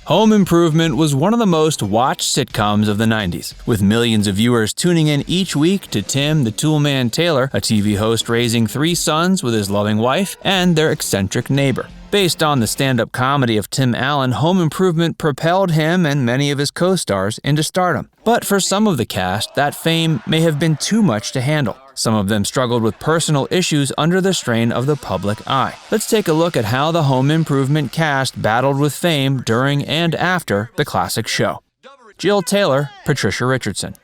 Home Improvement was one of the most watched sitcoms of the 90s, with millions of viewers tuning in each week to Tim the Toolman Taylor, a TV host raising 3 sons with his loving wife and their eccentric neighbor. Based on the stand-up comedy of Tim Allen, Home Improvement propelled him and many of his co-stars into stardom. But for some of the cast, that fame may have been too much to handle. Some of them struggled with personal issues under the strain of the public eye. Let's take a look at how the Home Improvement cast battled with fame during and after the classic show. Jill Taylor, Patricia Richardson.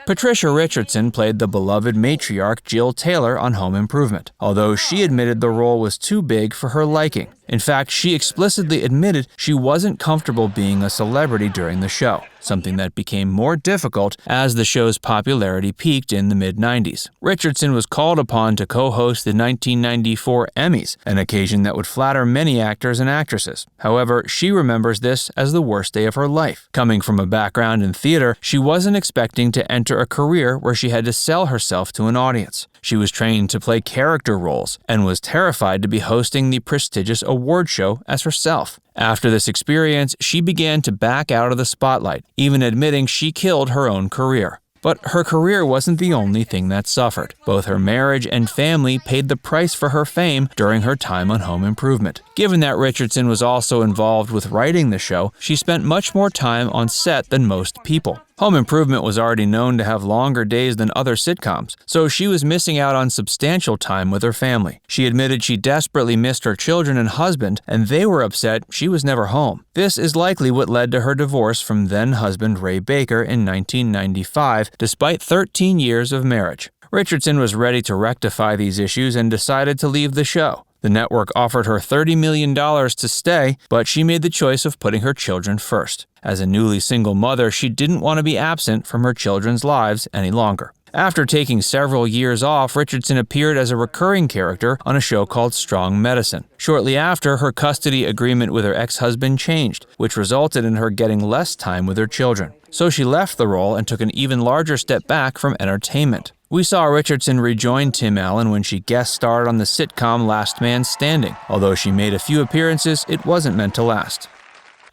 Patricia Richardson played the beloved matriarch Jill Taylor on Home Improvement, although she admitted the role was too big for her liking. In fact, she explicitly admitted she wasn't comfortable being a celebrity during the show, something that became more difficult as the show's popularity peaked in the mid-90s. Richardson was called upon to co-host the 1994 Emmys, an occasion that would flatter many actors and actresses. However, she remembers this as the worst day of her life. Coming from a background in theater, she wasn't expecting to enter a career where she had to sell herself to an audience. She was trained to play character roles and was terrified to be hosting the prestigious award show as herself. After this experience, she began to back out of the spotlight, even admitting she killed her own career. But her career wasn't the only thing that suffered. Both her marriage and family paid the price for her fame during her time on Home Improvement. Given that Richardson was also involved with writing the show, she spent much more time on set than most people. Home Improvement was already known to have longer days than other sitcoms, so she was missing out on substantial time with her family. She admitted she desperately missed her children and husband, and they were upset she was never home. This is likely what led to her divorce from then-husband Ray Baker in 1995, despite 13 years of marriage. Richardson was ready to rectify these issues and decided to leave the show. The network offered her $30 million to stay, but she made the choice of putting her children first. As a newly single mother, she didn't want to be absent from her children's lives any longer. After taking several years off, Richardson appeared as a recurring character on a show called Strong Medicine. Shortly after, her custody agreement with her ex-husband changed, which resulted in her getting less time with her children. So she left the role and took an even larger step back from entertainment. We saw Richardson rejoin Tim Allen when she guest starred on the sitcom Last Man Standing. Although she made a few appearances, it wasn't meant to last.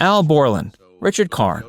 Al Borland, Richard Karn.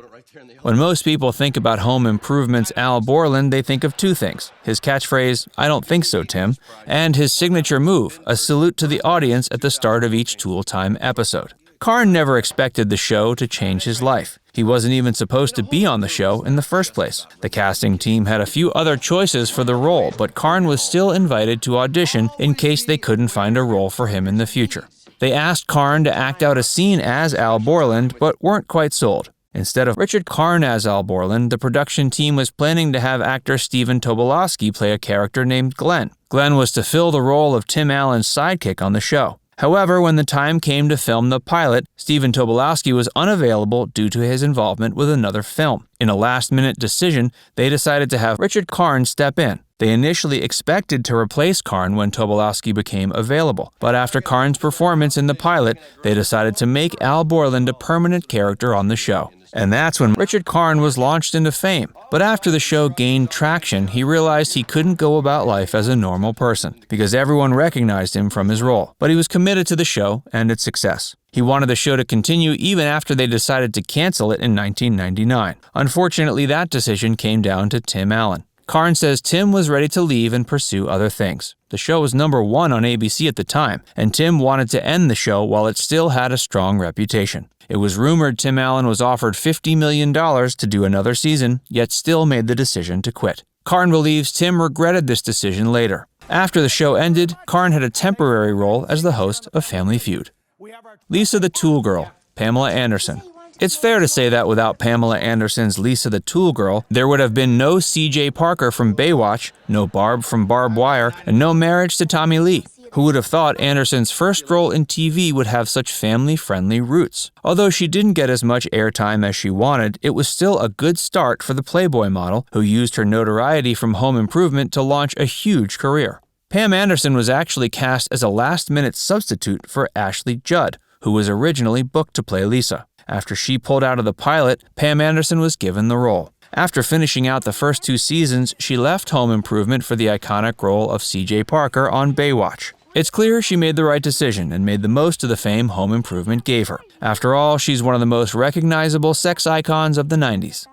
When most people think about Home Improvement's Al Borland, they think of two things: his catchphrase, "I don't think so, Tim," and his signature move, a salute to the audience at the start of each Tool Time episode. Karn never expected the show to change his life. He wasn't even supposed to be on the show in the first place. The casting team had a few other choices for the role, but Karn was still invited to audition in case they couldn't find a role for him in the future. They asked Karn to act out a scene as Al Borland, but weren't quite sold. Instead of Richard Karn as Al Borland, the production team was planning to have actor Stephen Tobolowsky play a character named Glenn. Glenn was to fill the role of Tim Allen's sidekick on the show. However, when the time came to film the pilot, Stephen Tobolowsky was unavailable due to his involvement with another film. In a last-minute decision, they decided to have Richard Karn step in. They initially expected to replace Karn when Tobolowsky became available, but after Karn's performance in the pilot, they decided to make Al Borland a permanent character on the show. And that's when Richard Karn was launched into fame. But after the show gained traction, he realized he couldn't go about life as a normal person, because everyone recognized him from his role. But he was committed to the show and its success. He wanted the show to continue even after they decided to cancel it in 1999. Unfortunately, that decision came down to Tim Allen. Karn says Tim was ready to leave and pursue other things. The show was #1 on ABC at the time, and Tim wanted to end the show while it still had a strong reputation. It was rumored Tim Allen was offered $50 million to do another season, yet still made the decision to quit. Karn believes Tim regretted this decision later. After the show ended, Karn had a temporary role as the host of Family Feud. Lisa the Tool Girl, Pamela Anderson. It's fair to say that without Pamela Anderson's Lisa the Tool Girl, there would have been no C.J. Parker from Baywatch, no Barb from Barbed Wire, and no Marriage to Tommy Lee. Who would have thought Anderson's first role in TV would have such family-friendly roots? Although she didn't get as much airtime as she wanted, it was still a good start for the Playboy model, who used her notoriety from Home Improvement to launch a huge career. Pam Anderson was actually cast as a last-minute substitute for Ashley Judd, who was originally booked to play Lisa. After she pulled out of the pilot, Pam Anderson was given the role. After finishing out the first 2 seasons, she left Home Improvement for the iconic role of C.J. Parker on Baywatch. It's clear she made the right decision and made the most of the fame Home Improvement gave her. After all, she's one of the most recognizable sex icons of the 90s.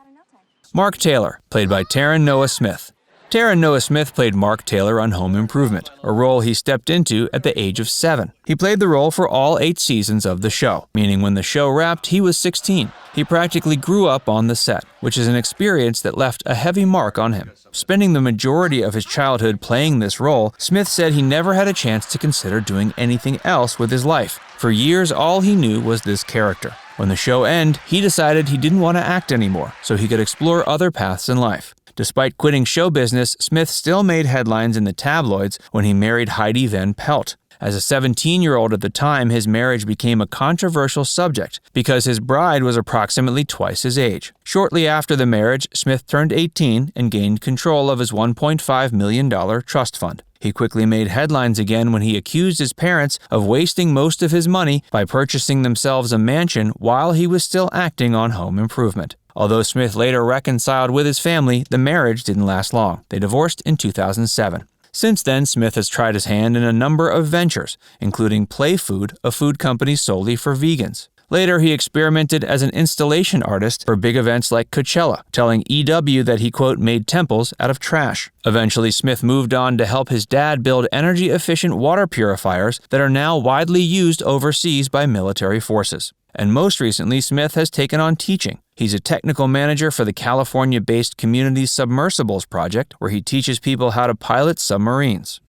Mark Taylor, played by Taran Noah Smith. Taran Noah Smith played Mark Taylor on Home Improvement, a role he stepped into at the age of 7. He played the role for all 8 seasons of the show, meaning when the show wrapped, he was 16. He practically grew up on the set, which is an experience that left a heavy mark on him. Spending the majority of his childhood playing this role, Smith said he never had a chance to consider doing anything else with his life. For years, all he knew was this character. When the show ended, he decided he didn't want to act anymore, so he could explore other paths in life. Despite quitting show business, Smith still made headlines in the tabloids when he married Heidi Van Pelt. As a 17-year-old at the time, his marriage became a controversial subject because his bride was approximately twice his age. Shortly after the marriage, Smith turned 18 and gained control of his $1.5 million trust fund. He quickly made headlines again when he accused his parents of wasting most of his money by purchasing themselves a mansion while he was still acting on Home Improvement. Although Smith later reconciled with his family, the marriage didn't last long. They divorced in 2007. Since then, Smith has tried his hand in a number of ventures, including Play Food, a food company solely for vegans. Later, he experimented as an installation artist for big events like Coachella, telling EW that he, quote, made temples out of trash. Eventually, Smith moved on to help his dad build energy-efficient water purifiers that are now widely used overseas by military forces. And most recently, Smith has taken on teaching. He's a technical manager for the California-based Community Submersibles Project, where he teaches people how to pilot submarines.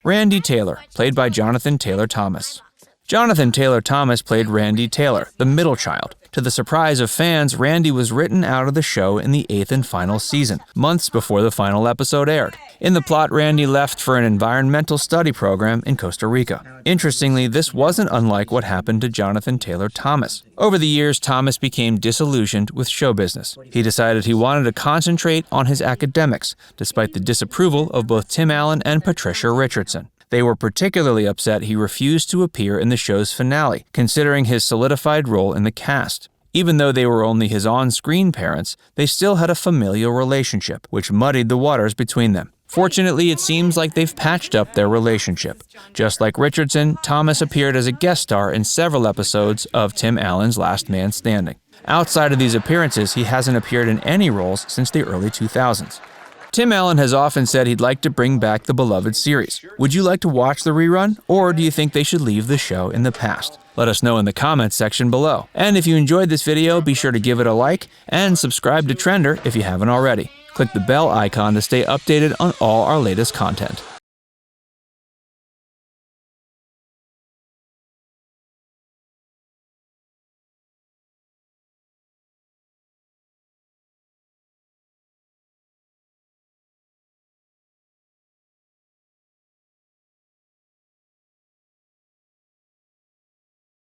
Randy Taylor, played by Jonathan Taylor Thomas. Jonathan Taylor Thomas played Randy Taylor, the middle child. To the surprise of fans, Randy was written out of the show in the 8th and final season, months before the final episode aired. In the plot, Randy left for an environmental study program in Costa Rica. Interestingly, this wasn't unlike what happened to Jonathan Taylor Thomas. Over the years, Thomas became disillusioned with show business. He decided he wanted to concentrate on his academics, despite the disapproval of both Tim Allen and Patricia Richardson. They were particularly upset he refused to appear in the show's finale, considering his solidified role in the cast. Even though they were only his on-screen parents, they still had a familial relationship, which muddied the waters between them. Fortunately, it seems like they've patched up their relationship. Just like Richardson, Thomas appeared as a guest star in several episodes of Tim Allen's Last Man Standing. Outside of these appearances, he hasn't appeared in any roles since the early 2000s. Tim Allen has often said he'd like to bring back the beloved series. Would you like to watch the rerun, or do you think they should leave the show in the past? Let us know in the comments section below. And if you enjoyed this video, be sure to give it a like and subscribe to Trender if you haven't already. Click the bell icon to stay updated on all our latest content.